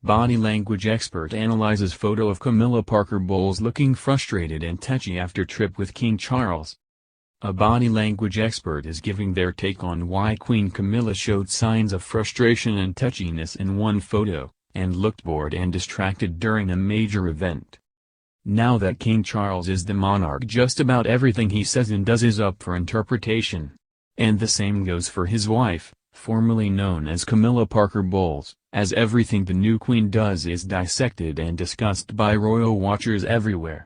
Body language expert analyzes photo of Camilla Parker Bowles looking frustrated and touchy after trip with King Charles. A body language expert is giving their take on why Queen Camilla showed signs of frustration and touchiness in one photo, and looked bored and distracted during a major event. Now that King Charles is the monarch, just about everything he says and does is up for interpretation. And the same goes for his wife, formerly known as Camilla Parker Bowles, as everything the new queen does is dissected and discussed by royal watchers everywhere.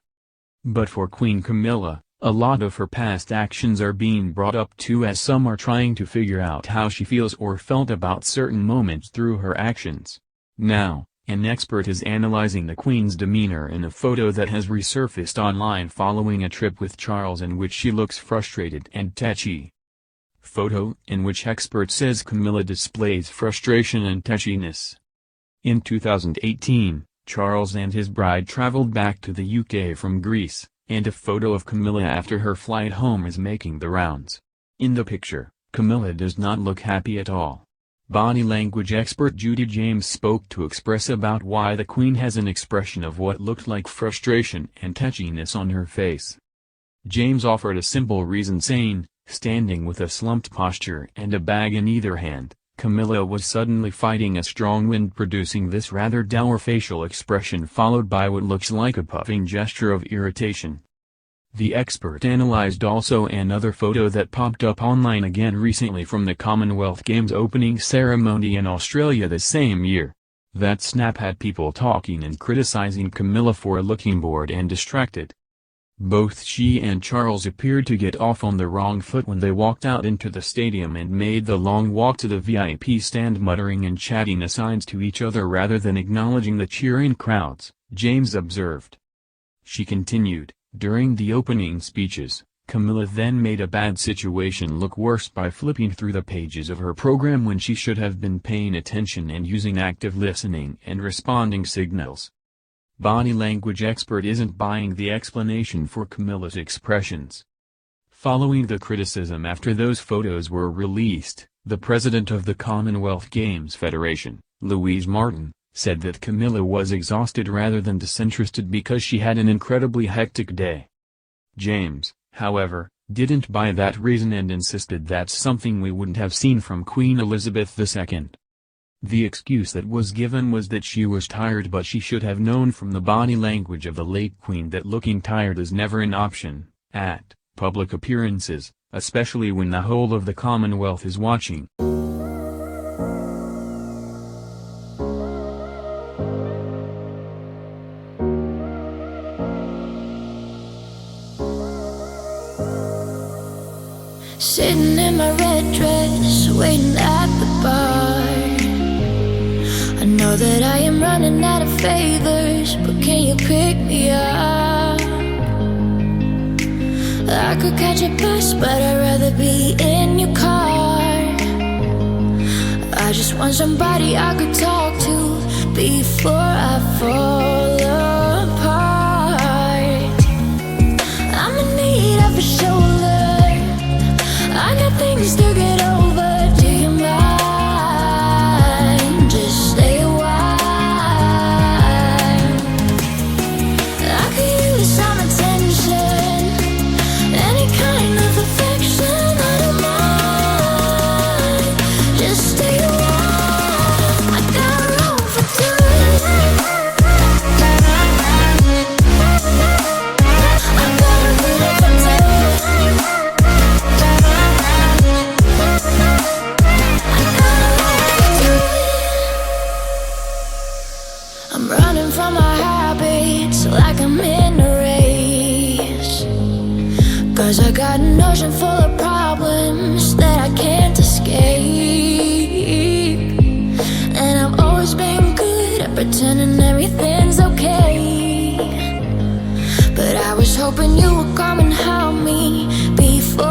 But for Queen Camilla, a lot of her past actions are being brought up too, as some are trying to figure out how she feels or felt about certain moments through her actions. Now, an expert is analyzing the Queen's demeanor in a photo that has resurfaced online following a trip with Charles in which she looks frustrated and touchy. Photo in which expert says Camilla displays frustration and touchiness. In 2018, Charles and his bride traveled back to the UK from Greece, and a photo of Camilla after her flight home is making the rounds. In the picture, Camilla does not look happy at all. Body language expert Judy James spoke to express about why the Queen has an expression of what looked like frustration and touchiness on her face. James offered a simple reason, saying, standing with a slumped posture and a bag in either hand, Camilla was suddenly fighting a strong wind, producing this rather dour facial expression followed by what looks like a puffing gesture of irritation. The expert analyzed also another photo that popped up online again recently from the Commonwealth Games opening ceremony in Australia the same year. That snap had people talking and criticizing Camilla for looking bored and distracted. Both she and Charles appeared to get off on the wrong foot when they walked out into the stadium and made the long walk to the VIP stand, muttering and chatting asides to each other rather than acknowledging the cheering crowds, James observed. She continued, during the opening speeches, Camilla then made a bad situation look worse by flipping through the pages of her program when she should have been paying attention and using active listening and responding signals. Body language expert isn't buying the explanation for Camilla's expressions. Following the criticism after those photos were released, the president of the Commonwealth Games Federation, Louise Martin, said that Camilla was exhausted rather than disinterested because she had an incredibly hectic day. James, however, didn't buy that reason and insisted that's something we wouldn't have seen from Queen Elizabeth II. The excuse that was given was that she was tired, but she should have known from the body language of the late Queen that looking tired is never an option at public appearances, especially when the whole of the Commonwealth is watching. Sitting in my red dress, waiting at the bar. I know that I am running out of favors, but can you pick me up? I could catch a bus, but I'd rather be in your car. I just want somebody I could talk to before I fall apart. I'm in need of a shoulder, I got things to get over. Do you mind? Just stay a while. I could use some attention, any kind of affection. I don't mind. Just stay a while. I got room for two. I got room for two. I'm running from my habits like I'm in a race, 'cause I got an ocean full of problems that I can't escape. And I've always been good at pretending everything's okay, but I was hoping you would come and help me before